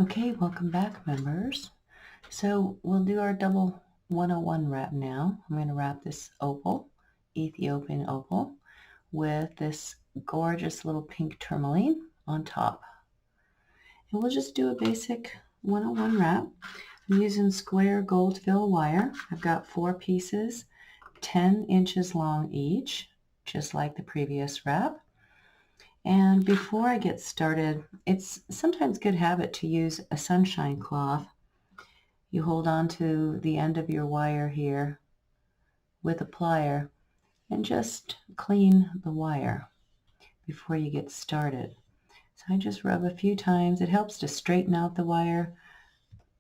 Okay, welcome back, members. So we'll do our double 101 wrap now. I'm going to wrap this opal, Ethiopian opal, with this gorgeous little pink tourmaline on top. And we'll just do a basic 101 wrap. I'm using square gold fill wire. I've got 4 pieces, 10 inches long each, just like the previous wrap. And before I get started, it's sometimes good habit to use a sunshine cloth. You hold on to the end of your wire here with a plier and just clean the wire before you get started. So I just rub a few times. It helps to straighten out the wire,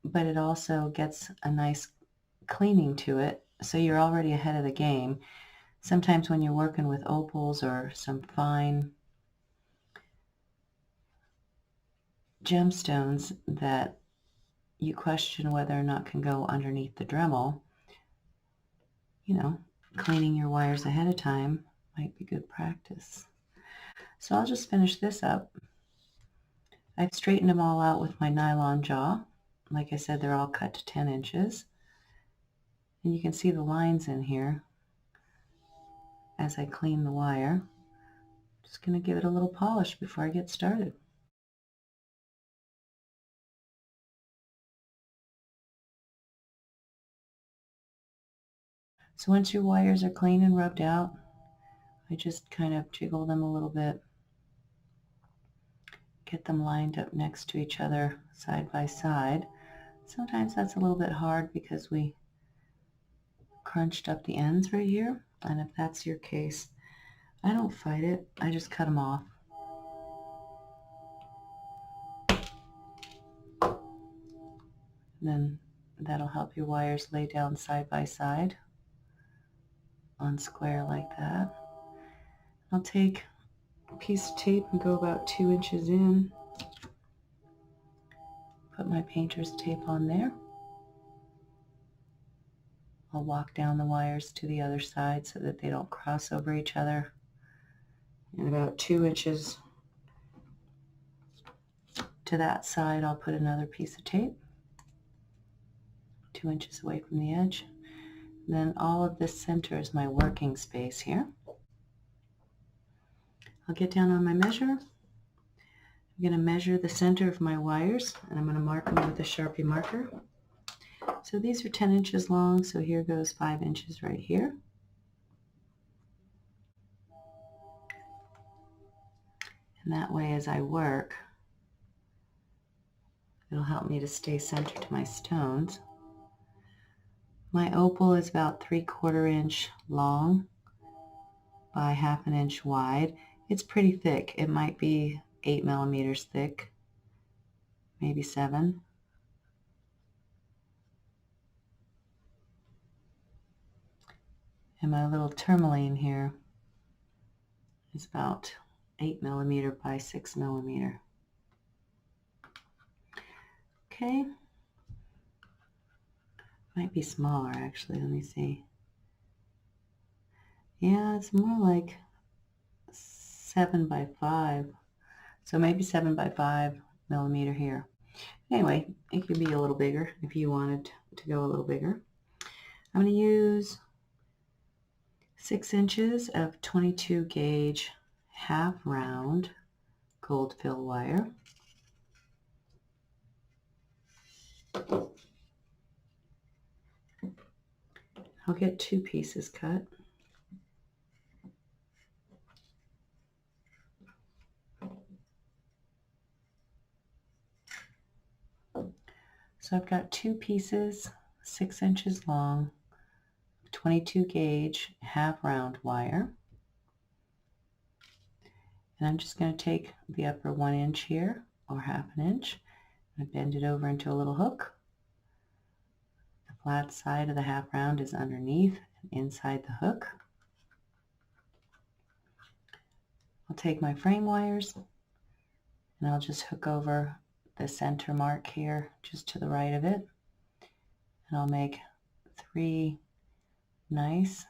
but it also gets a nice cleaning to it, so you're already ahead of the game. Sometimes when you're working with opals or some fine gemstones that you question whether or not can go underneath the Dremel, cleaning your wires ahead of time might be good practice. So I'll just finish this up. I've straightened them all out with my nylon jaw. Like I said, they're all cut to 10 inches. And you can see the lines in here as I clean the wire. Just going to give it a little polish before I get started. So once your wires are clean and rubbed out, I just kind of jiggle them a little bit, get them lined up next to each other side by side. Sometimes that's a little bit hard because we crunched up the ends right here, and if that's your case, I don't fight it. I just cut them off. Then that'll help your wires lay down side by side on square like that. I'll take a piece of tape and go about 2 inches in. Put my painter's tape on there. I'll walk down the wires to the other side so that they don't cross over each other. And about 2 inches to that side, I'll put another piece of tape, 2 inches away from the edge. And then all of this center is my working space here. I'll get down on my measure. I'm going to measure the center of my wires, and I'm going to mark them with a Sharpie marker. So these are 10 inches long, so here goes 5 inches right here. And that way as I work, it'll help me to stay centered to my stones. My opal is about 3/4 inch long by 1/2 inch wide. It's pretty thick. It might be 8 millimeters thick, maybe 7. And my little tourmaline here is about 8 millimeter by 6 millimeter. Okay. Might be smaller actually. Let me see. Yeah, it's more like 7 by 5. So maybe 7 by 5 millimeter here. Anyway, it could be a little bigger if you wanted to go a little bigger. I'm going to use 6 inches of 22 gauge half round gold fill wire. I'll get 2 pieces cut. So I've got 2 pieces, 6 inches long, 22 gauge half round wire. And I'm just going to take the upper 1 inch here, or 1/2 inch, and bend it over into a little hook. The flat side of the half round is underneath and inside the hook. I'll take my frame wires and I'll just hook over the center mark here just to the right of it, and I'll make 3 nice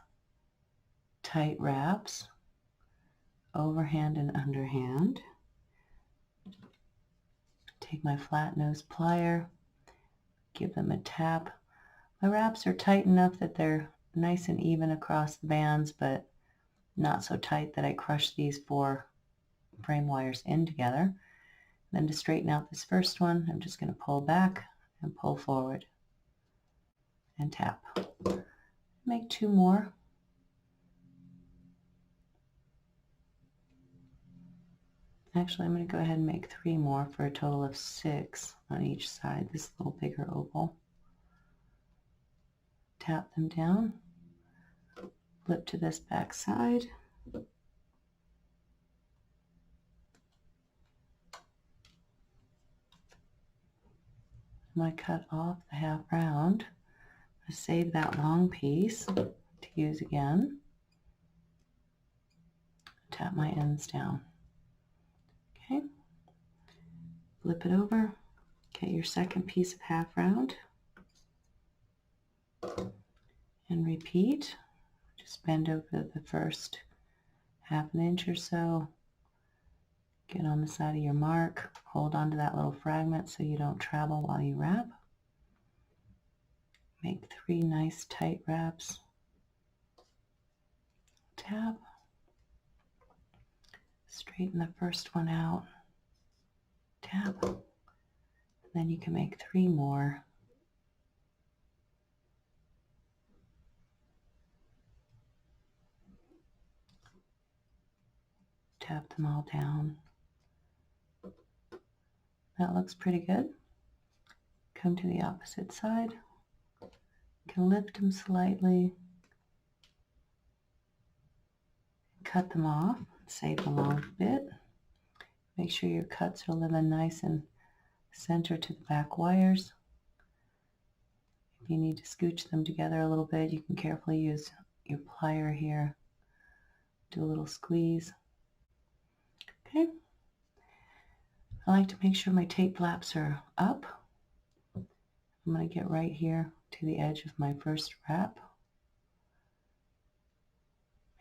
tight wraps, overhand and underhand. Take my flat nose plier, give them a tap. My wraps are tight enough that they're nice and even across the bands, but not so tight that I crush these 4 frame wires in together. Then to straighten out this first one, I'm just going to pull back and pull forward and tap. Make 2 more. Actually, I'm going to go ahead and make 3 more for a total of 6 on each side, this little bigger opal. Tap them down, flip to this back side. I'm going to cut off the half round. I save that long piece to use again. Tap my ends down. Okay, flip it over, get your second piece of half round, and repeat. Just bend over the first ½ inch or so, get on the side of your mark, hold on to that little fragment so you don't travel while you wrap. Make 3 nice tight wraps. Tap. Straighten the first one out. Tap. And then you can make 3 more. Tap them all down. That looks pretty good. Come to the opposite side. You can lift them slightly. Cut them off. Save a long bit. Make sure your cuts are living nice and center to the back wires. If you need to scooch them together a little bit, you can carefully use your plier here. Do a little squeeze. Okay. I like to make sure my tape flaps are up. I'm going to get right here to the edge of my first wrap.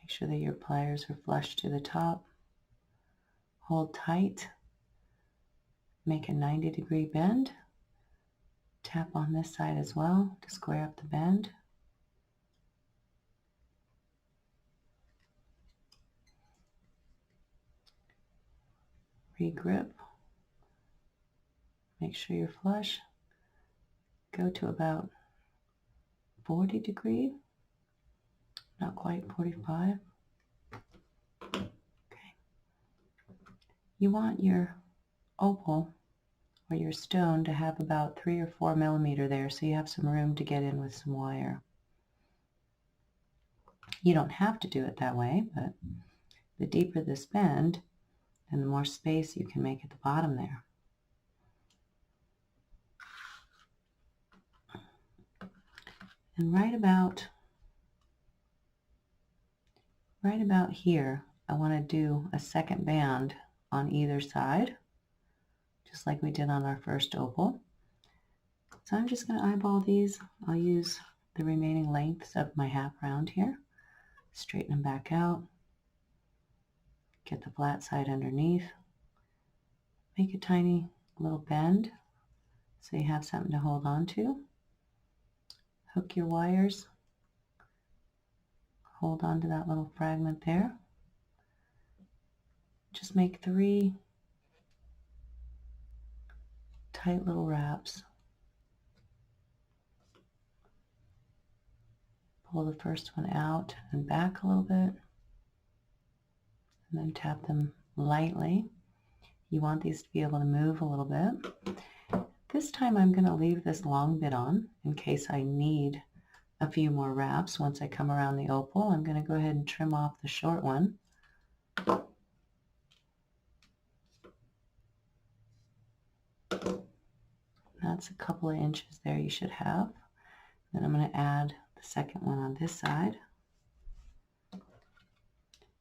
Make sure that your pliers are flush to the top. Hold tight. Make a 90-degree bend. Tap on this side as well to square up the bend. Regrip. Make sure you're flush. Go to about 40 degree, not quite 45. Okay. You want your opal or your stone to have about 3 or 4 millimeter there, so you have some room to get in with some wire. You don't have to do it that way, but the deeper this bend, then the more space you can make at the bottom there. And right about here, I want to do a second band on either side, just like we did on our first opal. So I'm just going to eyeball these. I'll use the remaining lengths of my half round here. Straighten them back out. Get the flat side underneath. Make a tiny little bend so you have something to hold on to. Hook your wires. Hold on to that little fragment there. Just make 3 tight little wraps. Pull the first one out and back a little bit, and then tap them lightly. You want these to be able to move a little bit. This time I'm going to leave this long bit on in case I need a few more wraps. Once I come around the opal, I'm going to go ahead and trim off the short one. That's a couple of inches there you should have. Then I'm going to add the second one on this side.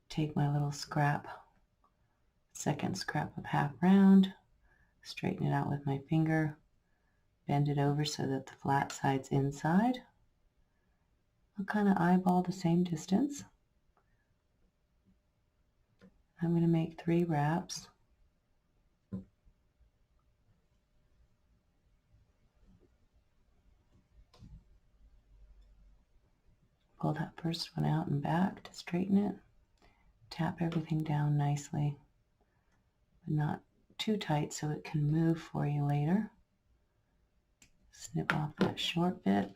Take my little scrap, second scrap of half round, straighten it out with my finger, bend it over so that the flat side's inside. I'll kind of eyeball the same distance. I'm going to make 3 wraps. Pull that first one out and back to straighten it. Tap everything down nicely, but not too tight so it can move for you later. Snip off that short bit.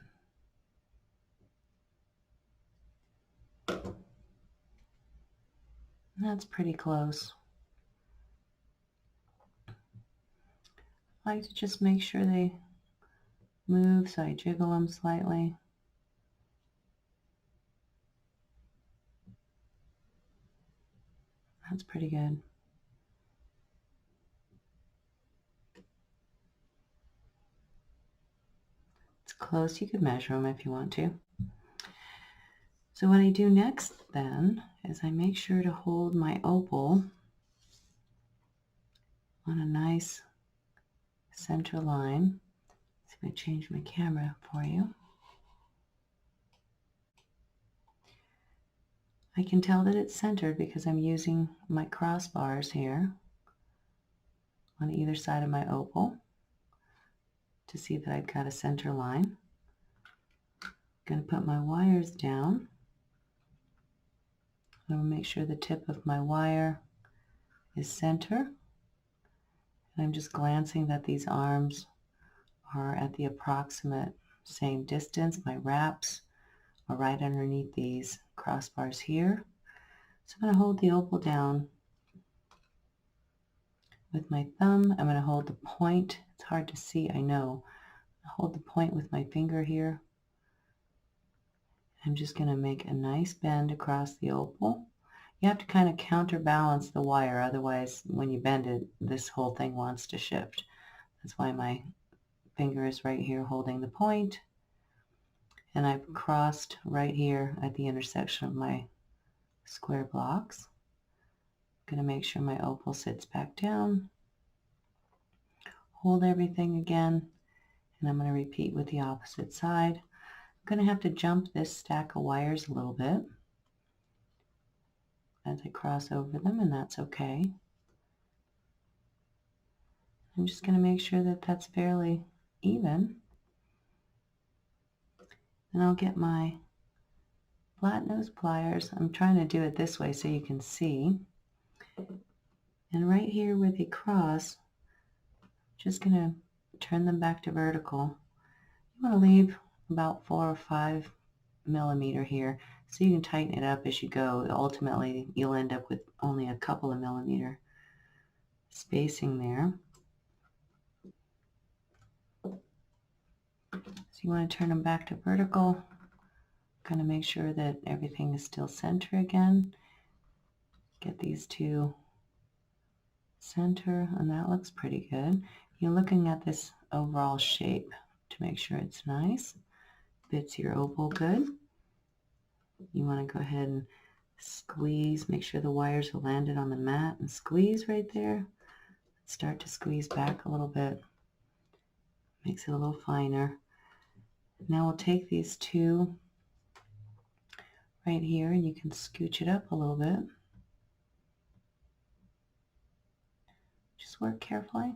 That's pretty close. I like to just make sure they move, so I jiggle them slightly. That's pretty good. It's close. You could measure them if you want to. So what I do next then is I make sure to hold my opal on a nice center line. So I'm going to change my camera for you. I can tell that it's centered because I'm using my crossbars here on either side of my opal to see that I've got a center line. I'm going to put my wires down. I'm going to make sure the tip of my wire is center. And I'm just glancing that these arms are at the approximate same distance. My wraps are right underneath these crossbars here. So I'm going to hold the opal down with my thumb. I'm going to hold the point. It's hard to see, I know. I'll hold the point with my finger here. I'm just going to make a nice bend across the opal. You have to kind of counterbalance the wire, otherwise when you bend it, this whole thing wants to shift. That's why my finger is right here holding the point, and I've crossed right here at the intersection of my square blocks. I'm going to make sure my opal sits back down. Hold everything again, and I'm going to repeat with the opposite side. I'm going to have to jump this stack of wires a little bit as I cross over them, and that's okay. I'm just going to make sure that that's fairly even. And I'll get my flat nose pliers. I'm trying to do it this way so you can see. And right here where they cross, just going to turn them back to vertical. You want to leave about 4 or 5 millimeter here so you can tighten it up as you go. Ultimately, you'll end up with only a couple of millimeter spacing there. So you want to turn them back to vertical. Kind of make sure that everything is still center again. Get these two center, and that looks pretty good. You're looking at this overall shape to make sure it's nice. Fits your opal good. You want to go ahead and squeeze, make sure the wires are landed on the mat, and squeeze right there. Start to squeeze back a little bit. Makes it a little finer. Now we'll take these two right here, and you can scooch it up a little bit. Just work carefully.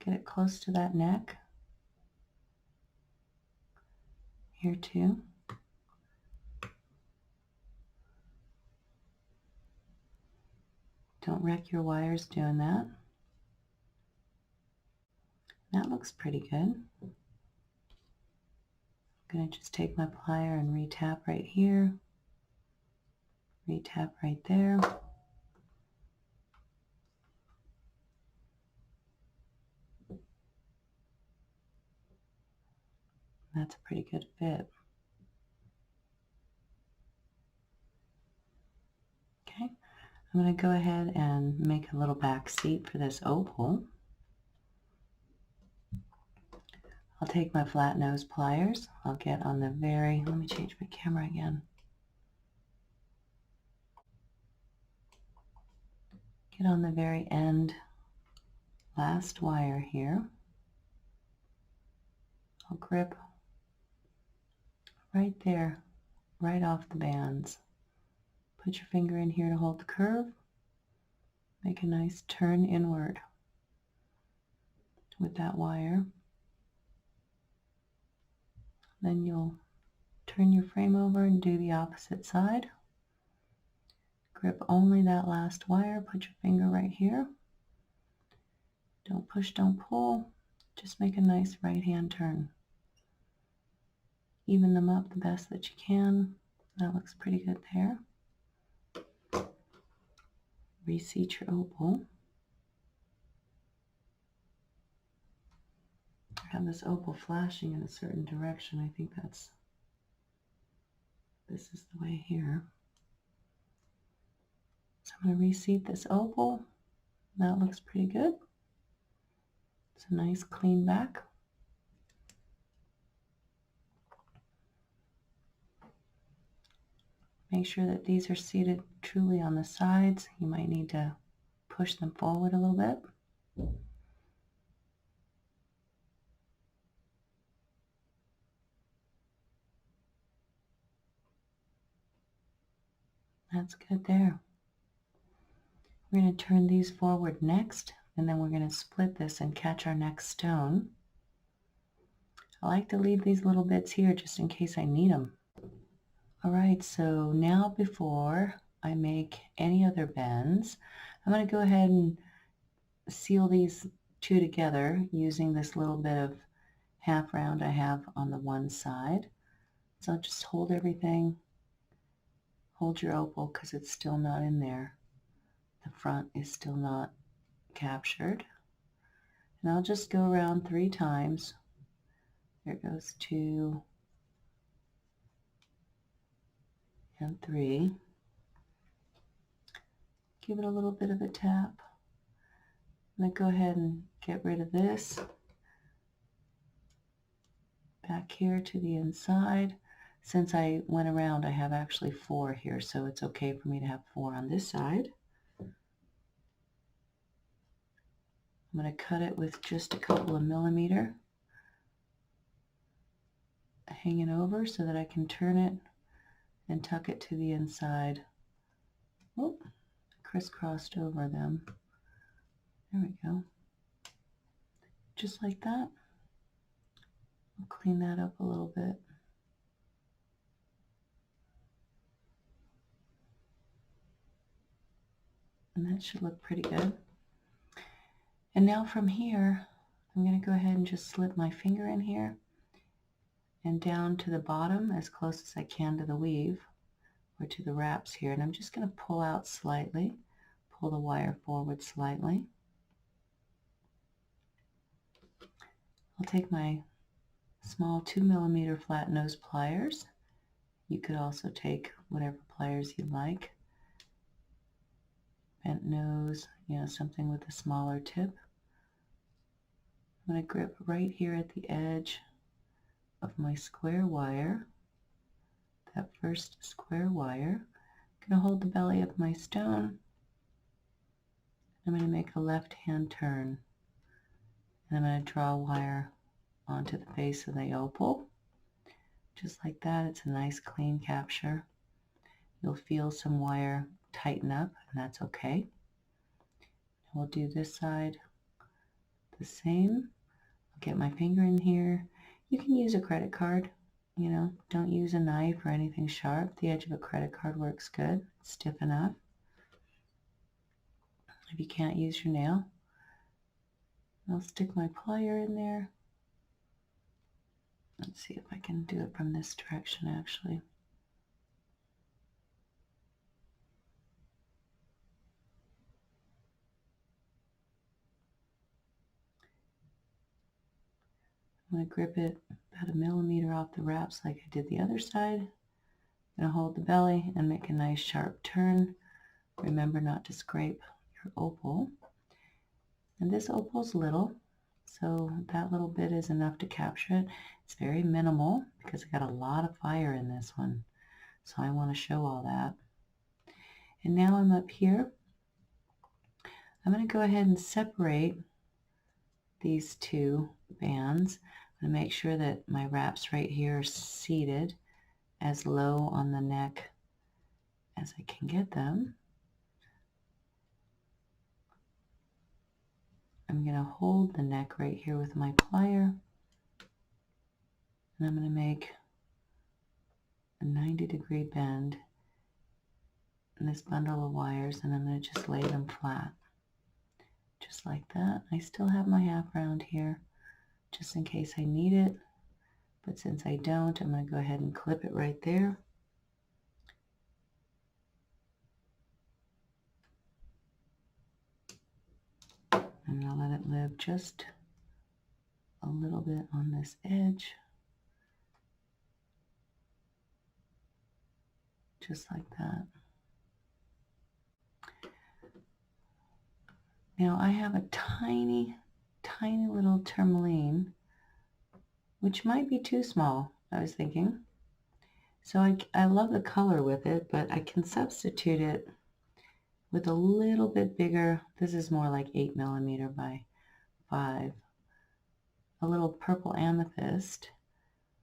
Get it close to that neck. Here too. Don't wreck your wires doing that. That looks pretty good. I'm going to just take my plier and re-tap right here. Re-tap right there. That's a pretty good fit. Okay, I'm going to go ahead and make a little back seat for this opal. I'll take my flat nose pliers. I'll get on the very, let me change my camera again. Get on the very end, last wire here. I'll grip right there, right off the bands. Put your finger in here to hold the curve. Make a nice turn inward with that wire. Then you'll Turn your frame over and do the opposite side. Grip only that last wire. Put your finger right here. Don't push, don't pull. Just make a nice right hand turn. Even them up the best that you can. That looks pretty good there. Reseat your opal. I have this opal flashing in a certain direction. I think this is the way here. So I'm going to reseat this opal. That looks pretty good. It's a nice clean back. Make sure that these are seated truly on the sides. You might need to push them forward a little bit. That's good there. We're going to turn these forward next, and then we're going to split this and catch our next stone. I like to leave these little bits here just in case I need them. All right, so now before I make any other bends, I'm going to go ahead and seal these two together using this little bit of half round I have on the one side. So I'll just hold everything. Hold your opal because it's still not in there. The front is still not captured. And I'll just go around 3 times. There goes 2 and 3. Give it a little bit of a tap. I'm going to go ahead and get rid of this. Back here to the inside. Since I went around, I have actually 4 here, so it's okay for me to have 4 on this side. I'm going to cut it with just a couple of millimeter hanging over so that I can turn it and tuck it to the inside. Oh, crisscrossed over them. There we go. Just like that. I'll clean that up a little bit. And that should look pretty good. And now from here, I'm going to go ahead and just slip my finger in here and down to the bottom as close as I can to the weave or to the wraps here. And I'm just going to pull out slightly, pull the wire forward slightly. I'll take my small 2 millimeter flat nose pliers. You could also take whatever pliers you like. Bent nose, something with a smaller tip. I'm going to grip right here at the edge of my square wire, that first square wire. I'm going to hold the belly of my stone. I'm going to make a left hand turn. And I'm going to draw a wire onto the base of the opal. Just like that. It's a nice clean capture. You'll feel some wire tighten up, and that's okay. We'll do this side the same. I'll get my finger in here. You can use a credit card, don't use a knife or anything sharp. The edge of a credit card works good. It's stiff enough. If you can't use your nail, I'll stick my plier in there. Let's see if I can do it from this direction actually. I'm going to grip it about 1 millimeter off the wraps like I did the other side. I'm going to hold the belly and make a nice sharp turn. Remember not to scrape your opal. And this opal's little, so that little bit is enough to capture it. It's very minimal because I got a lot of fire in this one. So I want to show all that. And now I'm up here. I'm going to go ahead and separate these 2 bands. I'm going to make sure that my wraps right here are seated as low on the neck as I can get them. I'm going to hold the neck right here with my plier, and I'm going to make a 90-degree bend in this bundle of wires, and I'm going to just lay them flat. Just like that. I still have my half round here, just in case I need it. But since I don't, I'm going to go ahead and clip it right there. And I'll let it live just a little bit on this edge. Just like that. Now I have a tiny, tiny little tourmaline, which might be too small, I was thinking. So I love the color with it, but I can substitute it with a little bit bigger. This is more like 8mm by 5. A little purple amethyst,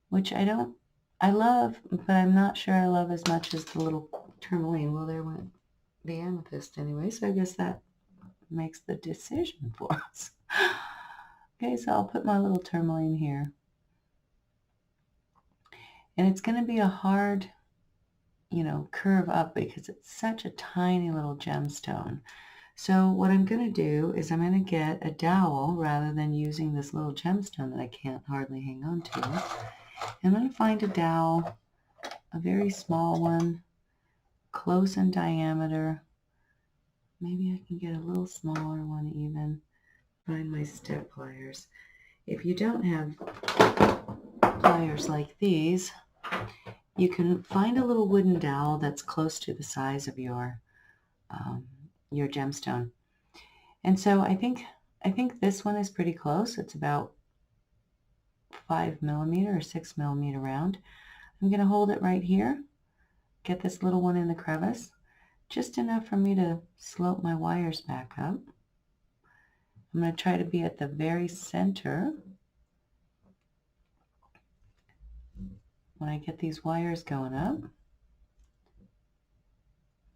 which I love, but I'm not sure I love as much as the little tourmaline. Well, there went the amethyst anyway, so I guess that makes the decision for us. Okay, so I'll put my little tourmaline here. And it's going to be a hard, curve up because it's such a tiny little gemstone. So what I'm going to do is I'm going to get a dowel rather than using this little gemstone that I can't hardly hang on to. And I'm going to find a dowel, a very small one, close in diameter. Maybe I can get a little smaller one even. Find my step pliers. If you don't have pliers like these, you can find a little wooden dowel that's close to the size of your gemstone. And so I think this one is pretty close. It's about 5mm or 6mm round. I'm going to hold it right here, get this little one in the crevice, just enough for me to slope my wires back up. I'm going to try to be at the very center. When I get these wires going up,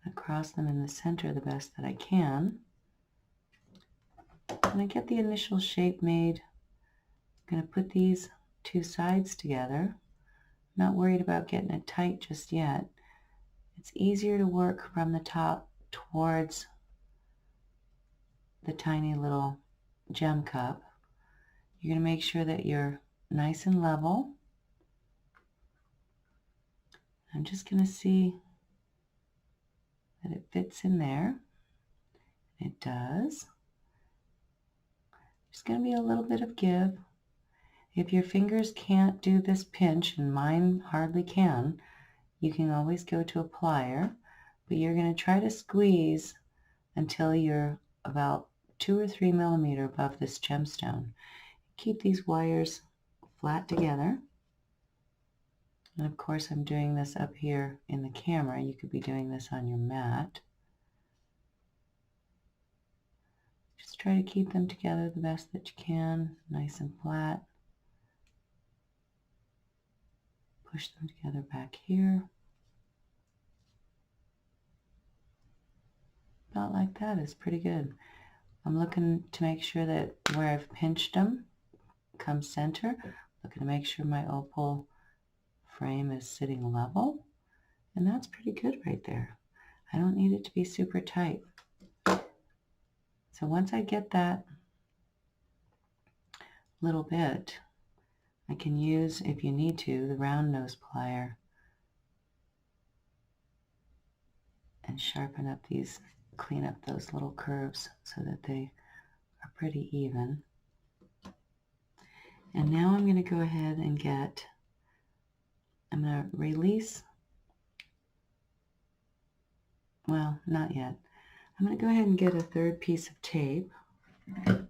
I cross them in the center the best that I can. When I get the initial shape made, I'm going to put these two sides together. Not worried about getting it tight just yet. It's easier to work from the top towards the tiny little gem cup. You're going to make sure that you're nice and level. I'm just going to see that it fits in there. It does. There's going to be a little bit of give. If your fingers can't do this pinch, and mine hardly can, you can always go to a plier, but you're going to try to squeeze until you're about 2 or 3mm above this gemstone. Keep these wires flat together. And of course I'm doing this up here in the camera. You could be doing this on your mat. Just try to keep them together the best that you can, nice and flat. Push them together back here. About like that is pretty good. I'm looking to make sure that where I've pinched them comes center. Looking to make sure my opal frame is sitting level. And that's pretty good right there. I don't need it to be super tight. So once I get that little bit, I can use, if you need to, the round nose plier and sharpen up these, clean up those little curves so that they are pretty even. And now I'm going to go ahead and I'm going to release, well, not yet. I'm going to go ahead and get a third piece of tape, and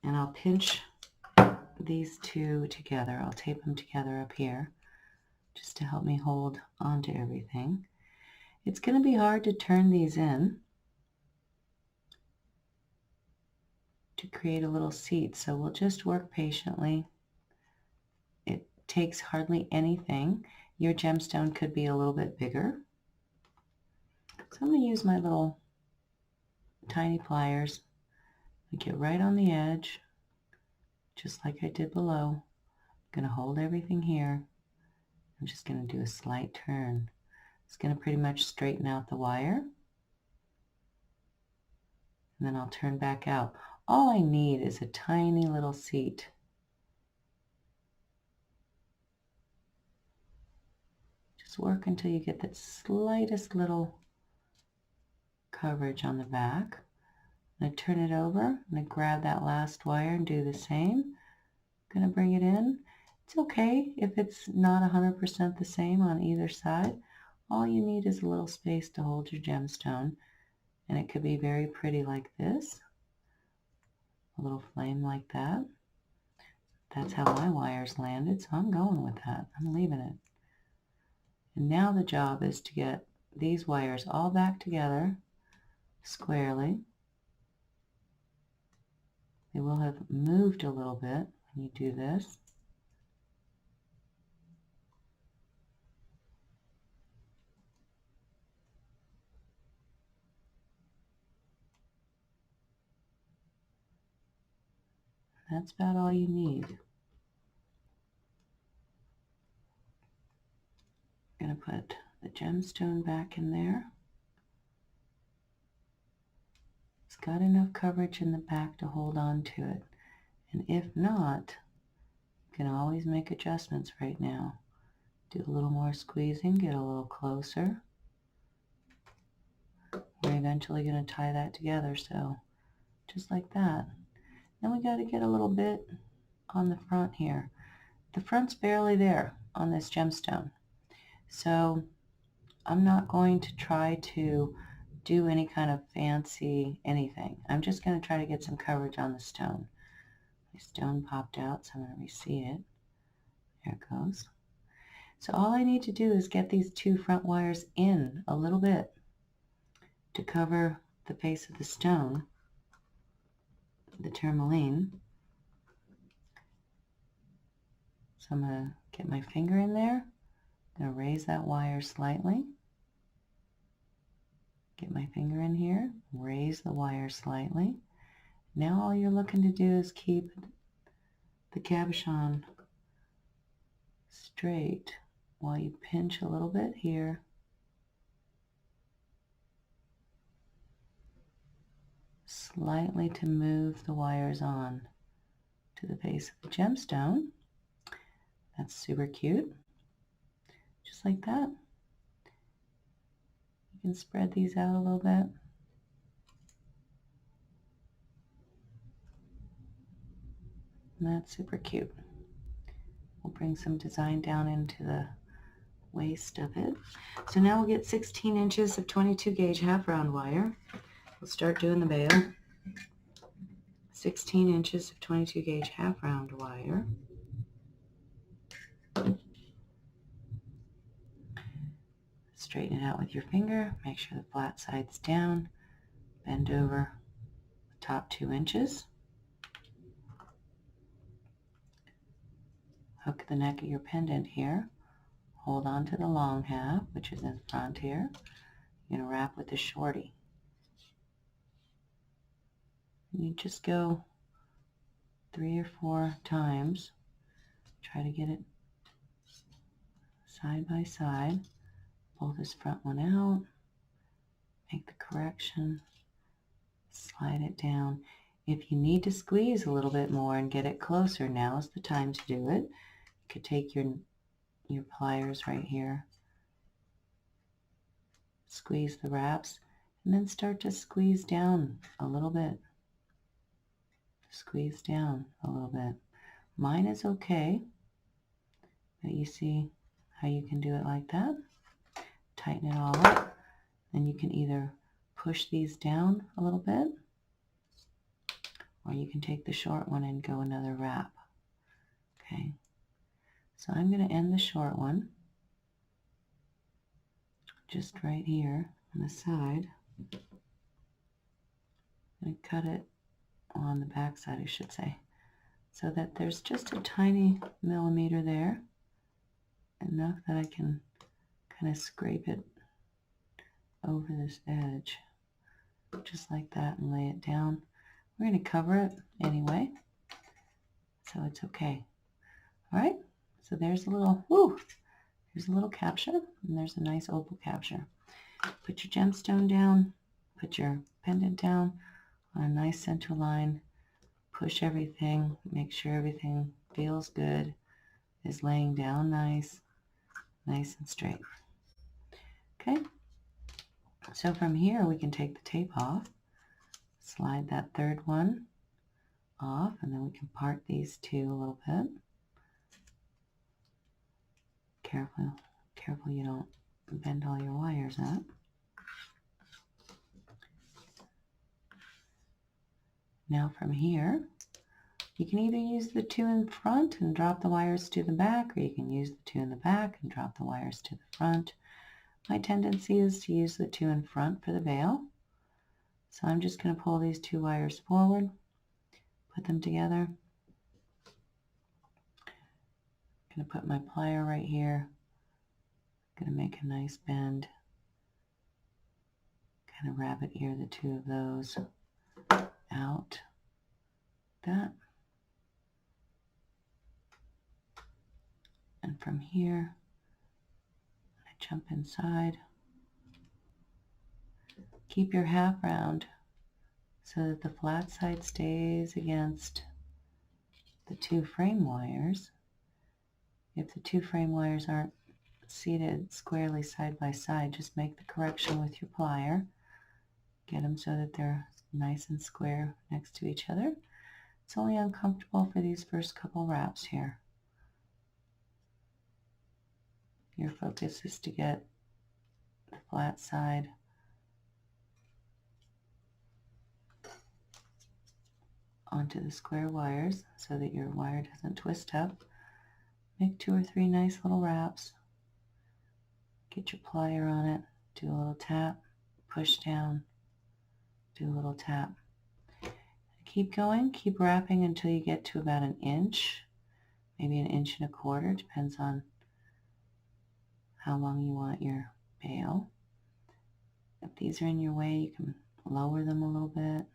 I'll pinch these two together. I'll tape them together up here just to help me hold onto everything. It's going to be hard to turn these in to create a little seat, so we'll just work patiently. It takes hardly anything. Your gemstone could be a little bit bigger. So I'm going to use my little tiny pliers and get right on the edge, just like I did below. going to hold everything here. I'm just going to do a slight turn. It's going to pretty much straighten out the wire. And then I'll turn back out. All I need is a tiny little seat. Just work until you get that slightest little coverage on the back. I'm going to turn it over. I'm going to grab that last wire and do the same. I'm going to bring it in. It's okay if it's not 100% the same on either side. All you need is a little space to hold your gemstone. And it could be very pretty like this. A little flame like that. That's how my wires landed, so I'm going with that. I'm leaving it. And now the job is to get these wires all back together squarely. They will have moved a little bit when you do this. That's about all you need. I'm going to put the gemstone back in there. It's got enough coverage in the back to hold on to it. And if not, you can always make adjustments right now. Do a little more squeezing, get a little closer. We're eventually going to tie that together, so just like that. Then we got to get a little bit on the front here. The front's barely there on this gemstone. So I'm not going to try to do any kind of fancy anything. I'm just going to try to get some coverage on the stone. My stone popped out, so I'm going to reseat it. There it goes. So all I need to do is get these two front wires in a little bit to cover the face of the stone, the tourmaline. So I'm going to get my finger in there. I'm going to raise that wire slightly. Get my finger in here, raise the wire slightly. Now all you're looking to do is keep the cabochon straight while you pinch a little bit here. Slightly to move the wires on to the base of the gemstone. That's super cute. Just like that. You can spread these out a little bit. And that's super cute. We'll bring some design down into the waist of it. So now we'll get 16 inches of 22 gauge half round wire. We'll start doing the bail. 16 inches of 22 gauge half round wire. Straighten it out with your finger. Make sure the flat side's down. Bend over the top 2 inches. Hook the neck of your pendant here. Hold on to the long half, which is in front here. You're going to wrap with the shorty. You just go 3 or 4 times. Try to get it side by side. Pull this front one out. Make the correction. Slide it down. If you need to squeeze a little bit more and get it closer, now is the time to do it. You could take your pliers right here. Squeeze the wraps and then start to squeeze down a little bit. Squeeze down a little bit. Mine is okay, but you see how you can do it like that. Tighten it all up. Then you can either push these down a little bit, or you can take the short one and go another wrap. Okay, so I'm going to end the short one just right here on the side. I'm going to cut it on the back side, I should say, so that there's just a tiny millimeter there, enough that I can kind of scrape it over this edge, just like that, and lay it down. We're going to cover it anyway, so it's okay. All right, so there's a little capture, and there's a nice opal capture. Put your gemstone down, put your pendant down on a nice center line, push everything, make sure everything feels good, is laying down nice and straight. Okay, so from here we can take the tape off, slide that third one off, and then we can part these two a little bit. Careful you don't bend all your wires up. Now from here, you can either use the two in front and drop the wires to the back, or you can use the two in the back and drop the wires to the front. My tendency is to use the two in front for the veil. So I'm just going to pull these two wires forward, put them together. I'm going to put my plier right here. I'm going to make a nice bend. Kind of rabbit ear the two of those out. That. And from here, I jump inside. Keep your half round so that the flat side stays against the two frame wires. If the two frame wires aren't seated squarely side by side, just make the correction with your plier. Get them so that they're nice and square next to each other. It's only uncomfortable for these first couple wraps here. Your focus is to get the flat side onto the square wires so that your wire doesn't twist up. Make 2 or 3 nice little wraps. Get your plier on it, do a little tap, push down, do a little tap. Keep going, keep wrapping until you get to about 1 inch, maybe 1 1/4 inches, depends on how long you want your bail. If these are in your way, you can lower them a little bit.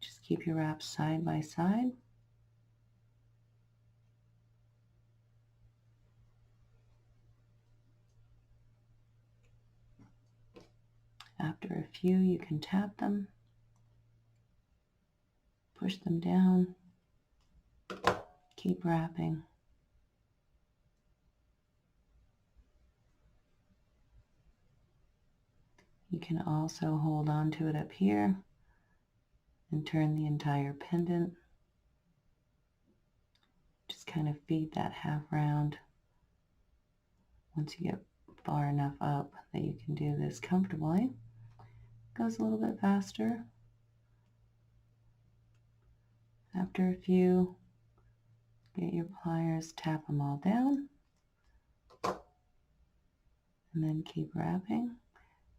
Just keep your wraps side by side. After a few, you can tap them, push them down, keep wrapping. You can also hold on to it up here and turn the entire pendant. Just kind of feed that half round. Once you get far enough up that you can do this comfortably, it goes a little bit faster. After a few, get your pliers, tap them all down, and then keep wrapping.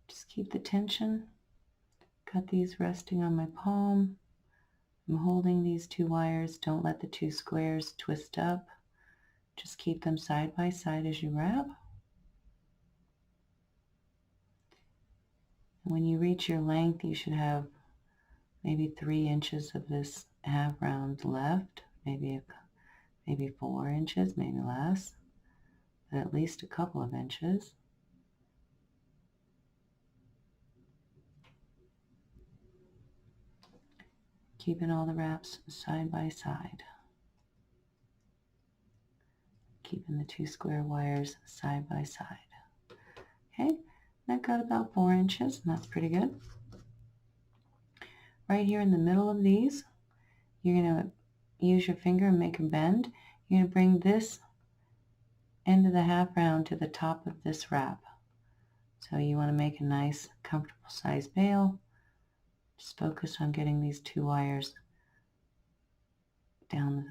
Just keep the tension. Got these resting on my palm. I'm holding these two wires. Don't let the two squares twist up. Just keep them side by side as you wrap. When you reach your length, you should have maybe 3 inches of this half round left, maybe 4 inches, maybe less, but at least a couple of inches. Keeping all the wraps side by side. Keeping the two square wires side by side. Okay, that got about 4 inches, and that's pretty good. Right here in the middle of these, you're going to use your finger and make a bend. You're going to bring this end of the half round to the top of this wrap. So you want to make a nice, comfortable size bail. Just focus on getting these two wires down the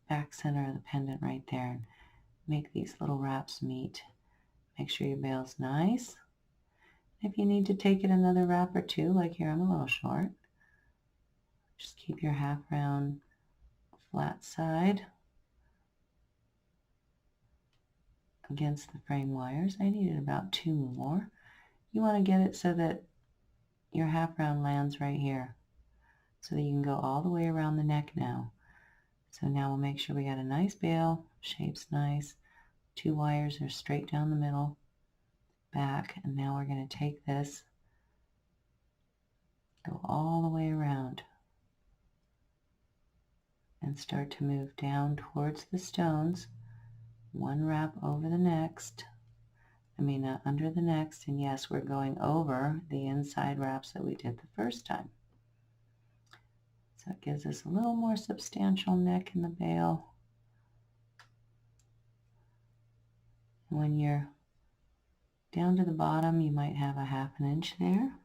back center of the pendant right there. And make these little wraps meet. Make sure your bail's nice. If you need to take it another wrap or two, like here I'm a little short, just keep your half round flat side against the frame wires. I needed about 2 more. You want to get it so that your half round lands right here. so that you can go all the way around the neck now. So now we'll make sure we got a nice bail, shape's nice, 2 wires are straight down the middle, back, and now we're going to take this, go all the way around, and start to move down towards the stones, one wrap over the next, under the next, and yes, we're going over the inside wraps that we did the first time. So it gives us a little more substantial neck in the bail. When you're down to the bottom, you might have a 1/2 inch there.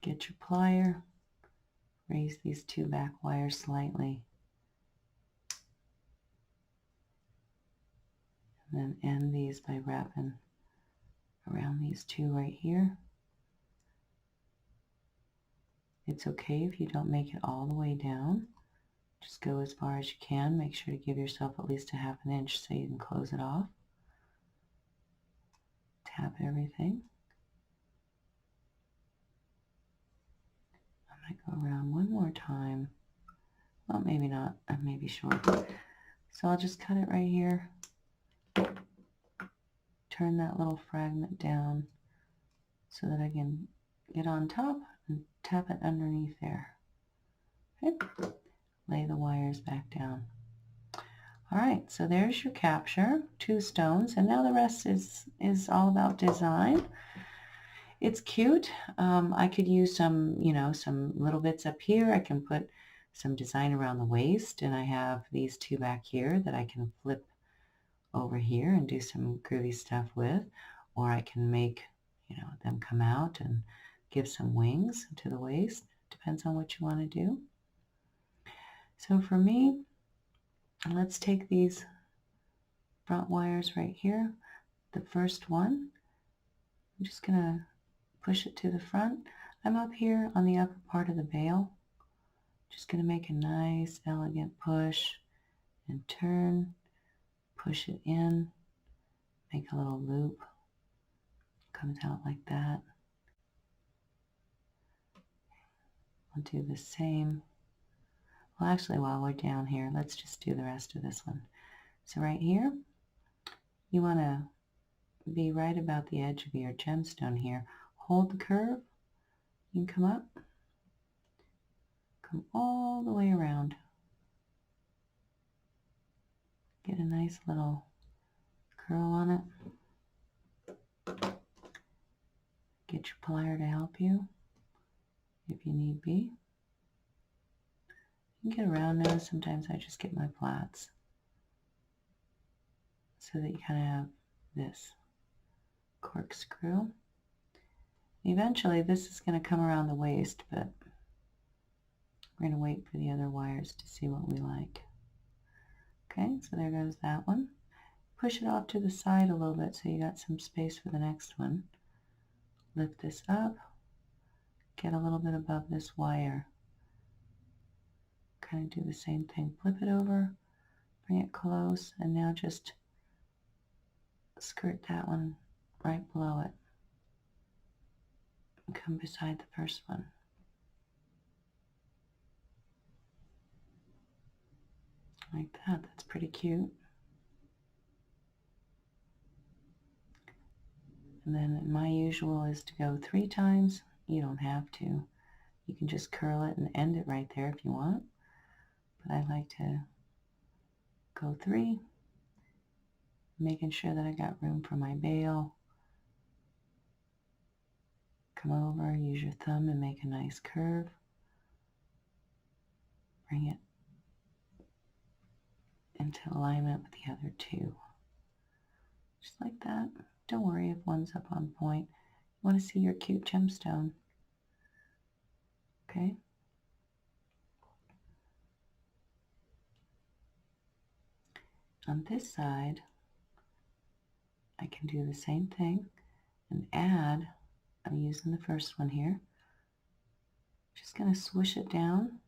Get your plier, raise these 2 back wires slightly, and then end these by wrapping around these 2 right here. It's okay if you don't make it all the way down. Just go as far as you can. Make sure to give yourself at least a 1/2 inch so you can close it off. Tap everything. I'm going to go around one more time. Well, maybe not. I may be short. So I'll just cut it right here. Turn that little fragment down so that I can get on top and tap it underneath there. Okay. Lay the wires back down. All right, so there's your capture, 2 stones, and now the rest is all about design. It's cute. I could use some, some little bits up here. I can put some design around the waist, and I have these 2 back here that I can flip over here and do some groovy stuff with, or I can make, them come out and give some wings to the waist. Depends on what you want to do. So for me, let's take these front wires right here. The first one, I'm just going to push it to the front. I'm up here on the upper part of the bail. Just going to make a nice, elegant push and turn, push it in, make a little loop, comes out like that. I'll do the same. Well, actually, while we're down here, let's just do the rest of this one. So right here, you want to be right about the edge of your gemstone here. Hold the curve. You can come up, come all the way around. Get a nice little curl on it. Get your plier to help you if you need be. You can get around now. Sometimes I just get my plaits so that you kind of have this corkscrew. Eventually this is going to come around the waist, but we're going to wait for the other wires to see what we like. Okay, so there goes that one. Push it off to the side a little bit so you got some space for the next one. Lift this up, get a little bit above this wire. Kind of do the same thing. Flip it over, bring it close, and now just skirt that one right below it. And come beside the first one. Like that. That's pretty cute. And then my usual is to go 3 times. You don't have to. You can just curl it and end it right there if you want. But I like to go 3, making sure that I got room for my bail. Come over, use your thumb and make a nice curve. Bring it into alignment with the other 2. Just like that. Don't worry if one's up on point. You want to see your cute gemstone. Okay? On this side, I can do the same thing and add, I'm using the first one here, just going to swoosh it down,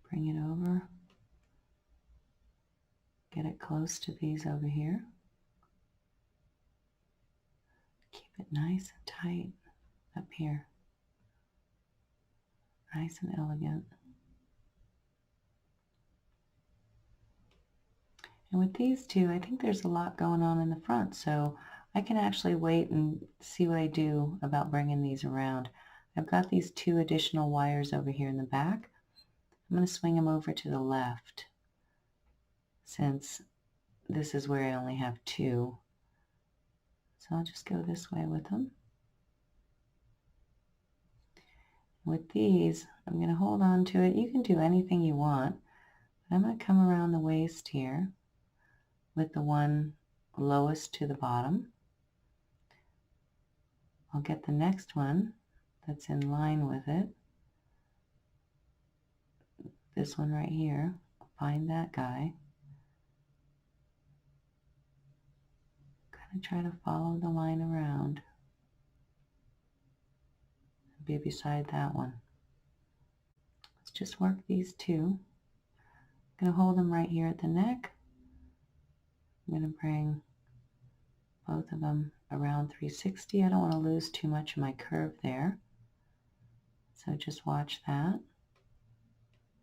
bring it over, get it close to these over here, keep it nice and tight. up here. Nice and elegant. And with these two, I think there's a lot going on in the front, so I can actually wait and see what I do about bringing these around. I've got these two additional wires over here in the back. I'm going to swing them over to the left since this is where I only have two. So I'll just go this way with them. With these, I'm going to hold on to it. You can do anything you want. I'm going to come around the waist here with the one lowest to the bottom. I'll get the next one that's in line with it. This one right here. I'll find that guy. Kind of try to follow the line around. Be beside that one. Let's just work these two. I'm going to hold them right here at the neck. I'm going to bring both of them around 360. I don't want to lose too much of my curve there. So just watch that.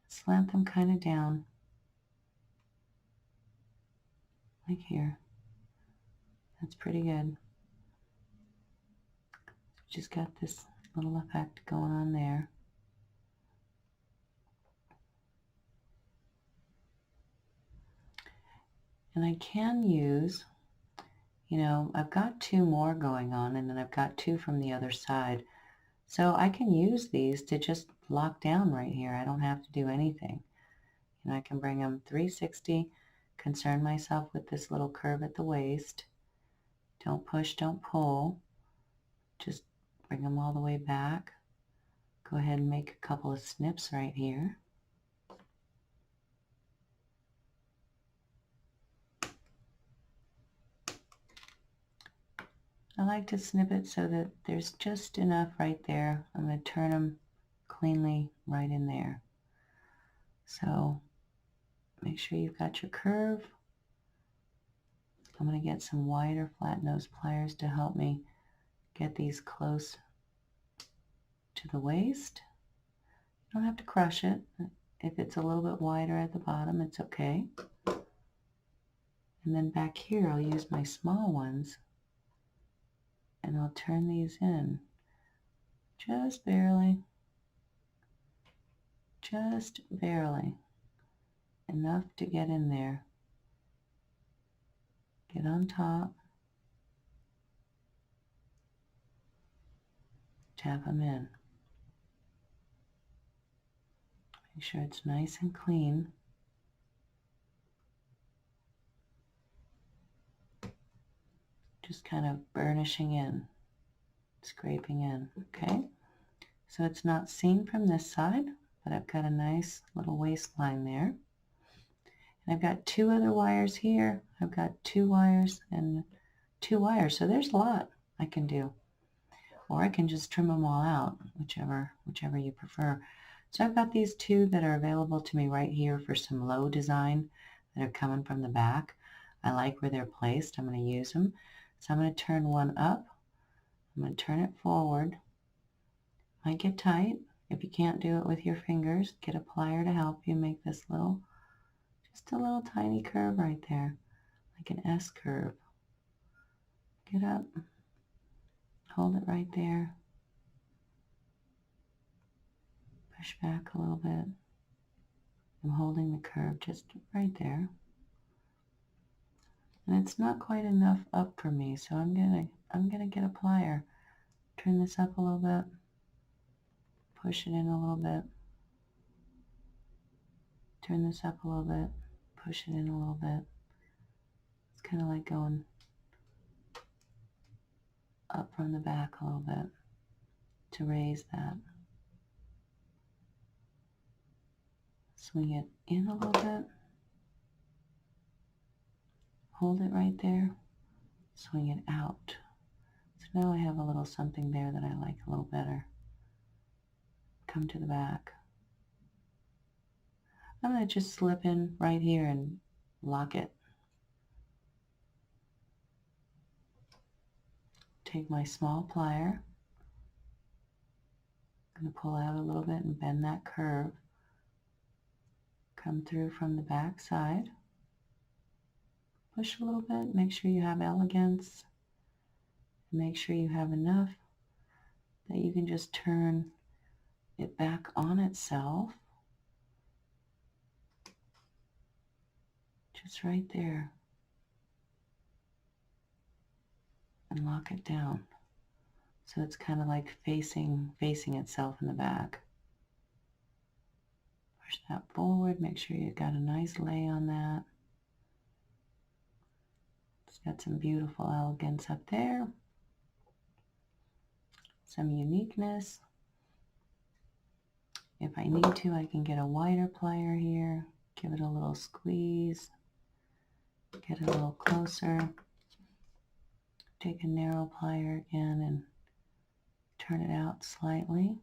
Slant them kind of down. Like here. That's pretty good. Just got this little effect going on there. And I can use, I've got two more going on, and then I've got two from the other side. So I can use these to just lock down right here. I don't have to do anything. And I can bring them 360, concern myself with this little curve at the waist. Don't push, don't pull. Just bring them all the way back. Go ahead and make a couple of snips right here. I like to snip it so that there's just enough right there. I'm going to turn them cleanly right in there. So make sure you've got your curve. I'm going to get some wider flat nose pliers to help me get these close to the waist. You don't have to crush it. If it's a little bit wider at the bottom, it's okay. And then back here, I'll use my small ones and I'll turn these in just barely, enough to get in there. Get on top, tap them in. Make sure it's nice and clean. Just kind of burnishing in, scraping in, okay? So it's not seen from this side, but I've got a nice little waistline there. And I've got two other wires here. I've got two wires and two wires, so there's a lot I can do. Or I can just trim them all out, whichever you prefer. So I've got these two that are available to me right here for some low design that are coming from the back. I like where they're placed. I'm going to use them. So I'm going to turn one up. I'm going to turn it forward. Might get tight. If you can't do it with your fingers, get a plier to help you make this just a little tiny curve right there, like an S curve. Get up. Hold it right there. Push back a little bit. I'm holding the curve just right there. And it's not quite enough up for me, so I'm gonna get a plier. Turn this up a little bit. Push it in a little bit. Turn this up a little bit. Push it in a little bit. It's kind of like going up from the back a little bit to raise that. Swing it in a little bit. Hold it right there. Swing it out. So now I have a little something there that I like a little better. Come to the back. I'm going to just slip in right here and lock it. Take my small plier, I'm going to pull out a little bit and bend that curve. Come through from the back side. Push a little bit, make sure you have elegance. Make sure you have enough that you can just turn it back on itself. Just right there. And lock it down. So it's kind of like facing itself in the back. Push that forward, make sure you've got a nice lay on that. It's got some beautiful elegance up there. Some uniqueness. If I need to, I can get a wider plier here, give it a little squeeze, get it a little closer, take a narrow plier again and turn it out slightly.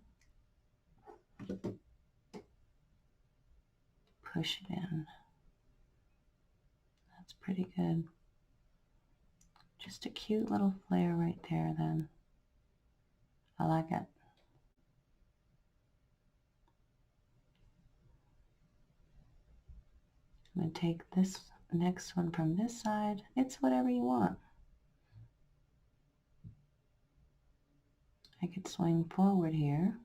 Push it in. That's pretty good. Just a cute little flare right there then. I like it. I'm going to take this next one from this side. It's whatever you want. I could swing forward here.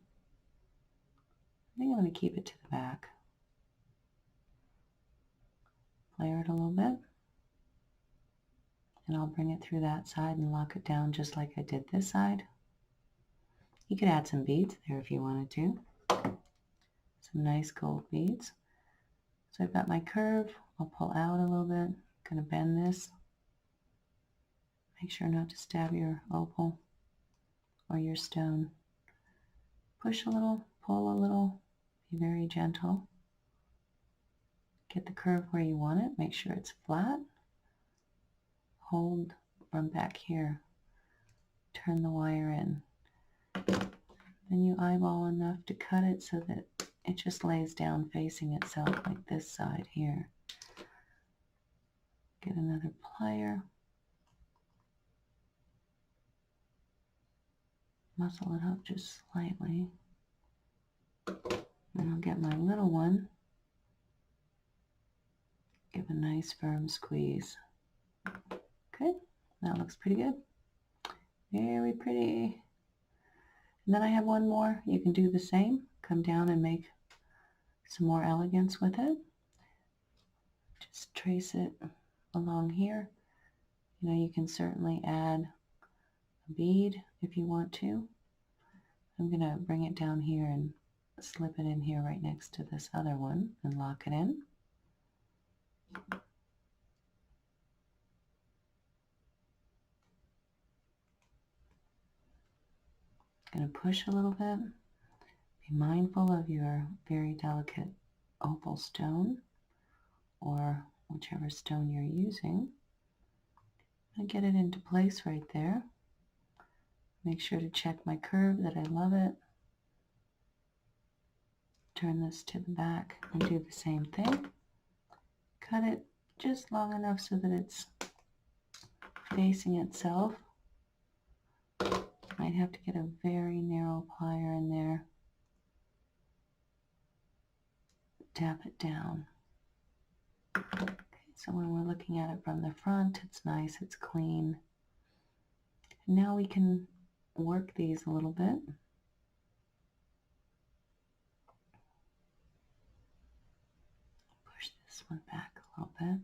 I think I'm going to keep it to the back. Flare it a little bit. And I'll bring it through that side and lock it down just like I did this side. You could add some beads there if you wanted to. Some nice gold beads. So I've got my curve. I'll pull out a little bit. I'm going to bend this. Make sure not to stab your opal or your stone. Push a little, pull a little. Be very gentle. Get the curve where you want it. Make sure it's flat. Hold from back here. Turn the wire in. Then you eyeball enough to cut it so that it just lays down facing itself like this side here. Get another plier. Muscle it up just slightly. And I'll get my little one. Give a nice firm squeeze. Okay, that looks pretty good. Very pretty. And then I have one more. You can do the same. Come down and make some more elegance with it. Just trace it along here. You know, you can certainly add a bead if you want to. I'm going to bring it down here and slip it in here right next to this other one and lock it in. Going to push a little bit. Be mindful of your very delicate opal stone or whichever stone you're using. And get it into place right there. Make sure to check my curve that I love it. Turn this to the back and do the same thing. Cut it just long enough so that it's facing itself. Might have to get a very narrow plier in there. Tap it down. Okay, so when we're looking at it from the front, it's nice, it's clean. And now we can work these a little bit. Push this one back a little bit.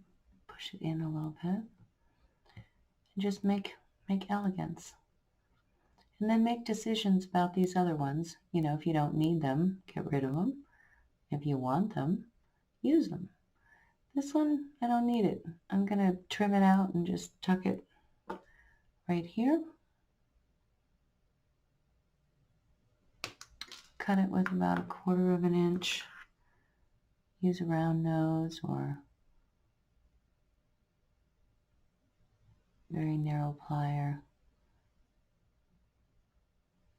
Push it in a little bit. And just make elegance. And then make decisions about these other ones. You know, if you don't need them, get rid of them. If you want them, use them. This one, I don't need it. I'm going to trim it out and just tuck it right here. Cut it with about 1/4 of an inch. Use a round nose or very narrow plier.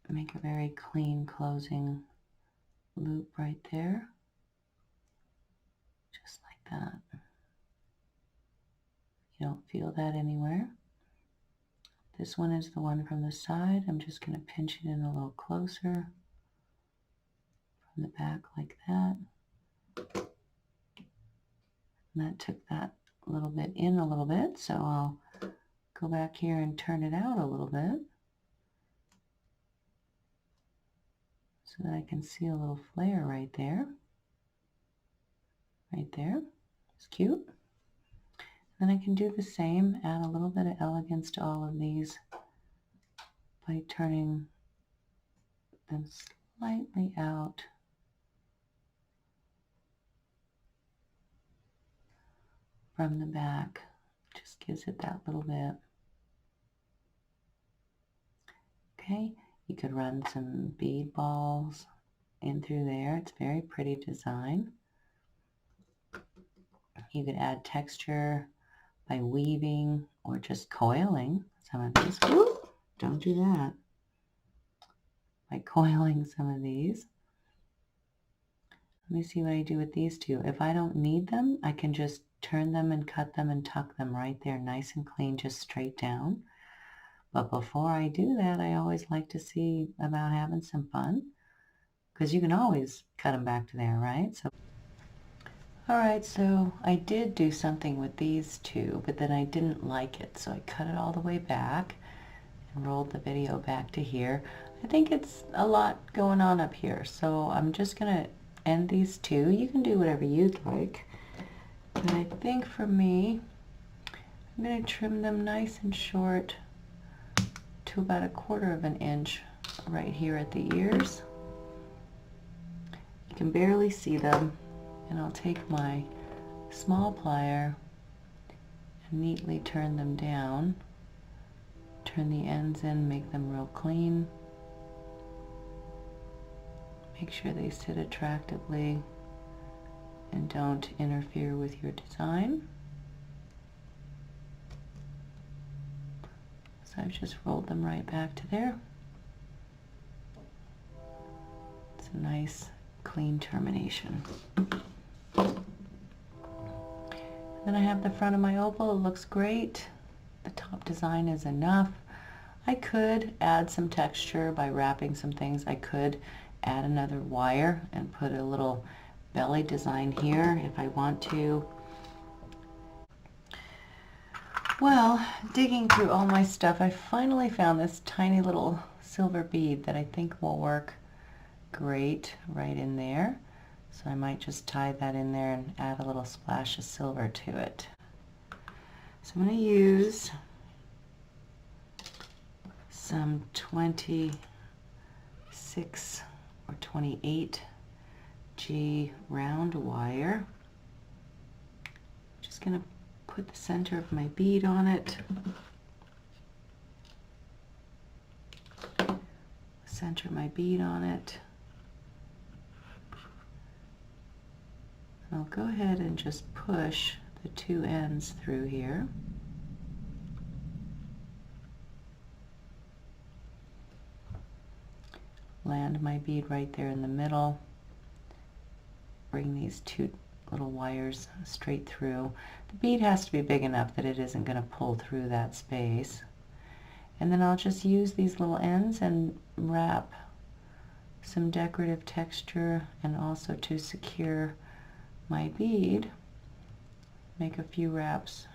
Make a very clean closing loop right there. Just like that. You don't feel that anywhere. This one is the one from the side. I'm just going to pinch it in a little closer. from the back like that. And that took that little bit in a little bit, so I'll go back here and turn it out a little bit so that I can see a little flare right there. Right there. It's cute. Then I can do the same, add a little bit of elegance to all of these by turning them slightly out from the back. Just gives it that little bit. Okay, you could run some bead balls in through there. It's a very pretty design. You could add texture by weaving or just coiling some of these. Ooh, don't do that. By coiling some of these. Let me see what I do with these two. If I don't need them, I can just turn them and cut them and tuck them right there, nice and clean, just straight down. But before I do that, I always like to see about having some fun, because you can always cut them back to there, right? So, all right, so I did do something with these two, but then I didn't like it, so I cut it all the way back and rolled the video back to here. I think it's a lot going on up here, so I'm just gonna end these two. You can do whatever you'd like, but I think for me, I'm gonna trim them nice and short to about 1/4 of an inch right here at the ears. You can barely see them, and I'll take my small plier and neatly turn them down, turn the ends in, make them real clean, make sure they sit attractively and don't interfere with your design. So I've just rolled them right back to there. It's a nice clean termination. Then I have the front of my opal. It looks great. The top design is enough. I could add some texture by wrapping some things. I could add another wire and put a little belly design here if I want to. Well, digging through all my stuff, I finally found this tiny little silver bead that I think will work great right in there. So I might just tie that in there and add a little splash of silver to it. So I'm going to use some 26 or 28G round wire. Just going to put the center of my bead on it. Center my bead on it. I'll go ahead and just push the two ends through here. Land my bead right there in the middle. Bring these two little wires straight through. The bead has to be big enough that it isn't going to pull through that space. And then I'll just use these little ends and wrap some decorative texture, and also to secure my bead, make a few wraps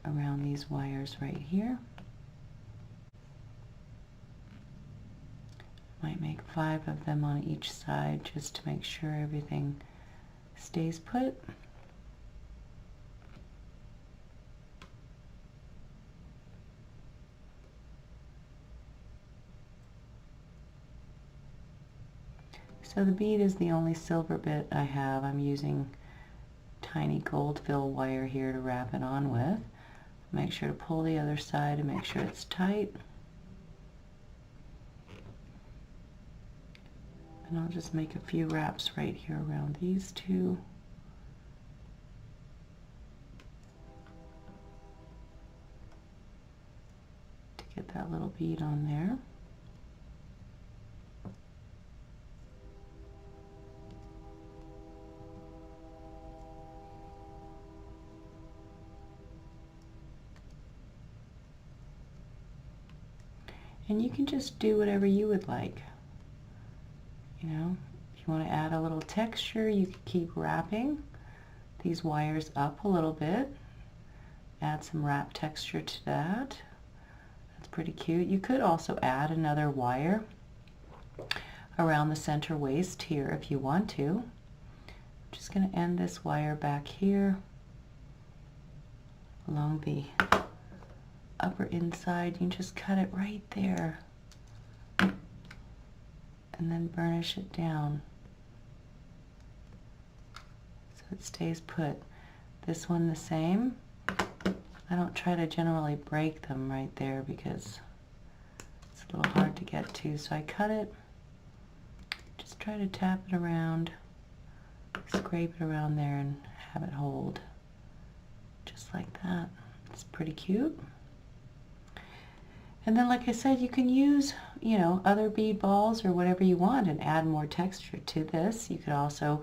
around these wires right here. Might make 5 of them on each side just to make sure everything stays put. So the bead is the only silver bit I have. I'm using tiny gold fill wire here to wrap it on with. Make sure to pull the other side and make sure it's tight. And I'll just make a few wraps right here around these two. To get that little bead on there. And you can just do whatever you would like. You know, if you want to add a little texture, you can keep wrapping these wires up a little bit. Add some wrap texture to that. That's pretty cute. You could also add another wire around the center waist here if you want to. I'm just going to end this wire back here along the upper inside. You can just cut it right there and then burnish it down so it stays put. This one the same. I don't try to generally break them right there because it's a little hard to get to, so I cut it, just try to tap it around, scrape it around there and have it hold just like that. It's pretty cute. And then, like I said, you can use, you know, other bead balls or whatever you want and add more texture to this. You could also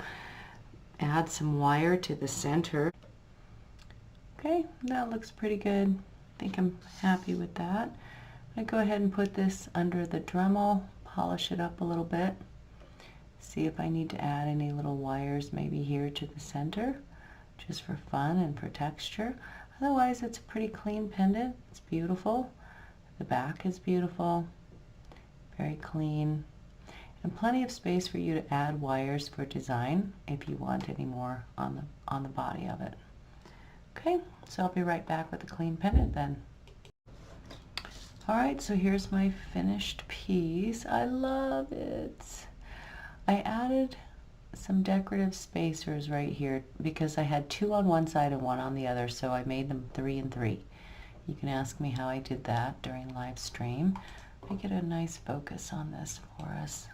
add some wire to the center. Okay, that looks pretty good. I think I'm happy with that. I'm going to go ahead and put this under the Dremel, polish it up a little bit, see if I need to add any little wires maybe here to the center, just for fun and for texture. Otherwise, it's a pretty clean pendant. It's beautiful. The back is beautiful, very clean, and plenty of space for you to add wires for design if you want any more on the body of it. Okay, so I'll be right back with a clean pendant then. Alright, so here's my finished piece. I love it. I added some decorative spacers right here because I had 2 on one side and 1 on the other, so I made them 3 and 3. You can ask me how I did that during live stream. Let me get a nice focus on this for us.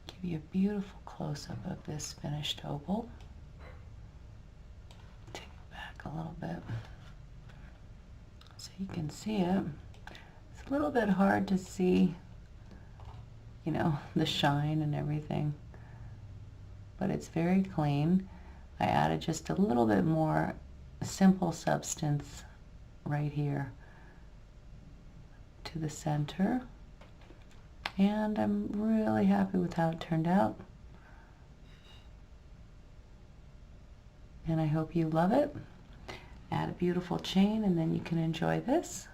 Give you a beautiful close-up of this finished opal. Take it back a little bit so you can see it. It's a little bit hard to see, you know, the shine and everything, but it's very clean. I added just a little bit more simple substance right here to the center, and I'm really happy with how it turned out, and I hope you love it. Add a beautiful chain and then you can enjoy this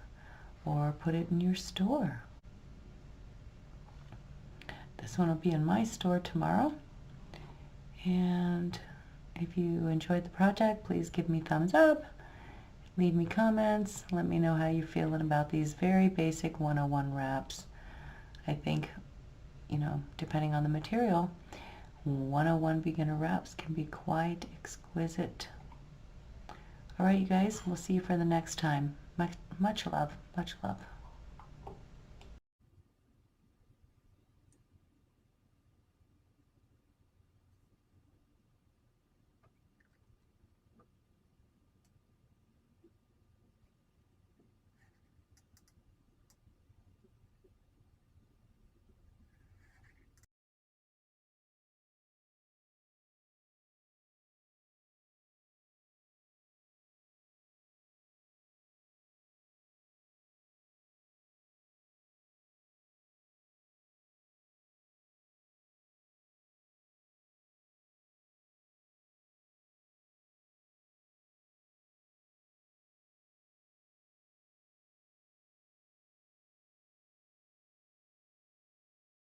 or put it in your store. This one will be in my store tomorrow, and if you enjoyed the project, please give me thumbs up, leave me comments, let me know how you're feeling about these very basic 101 wraps. I think, you know, depending on the material, 101 beginner wraps can be quite exquisite. Alright, you guys, we'll see you for the next time. Much love, much love.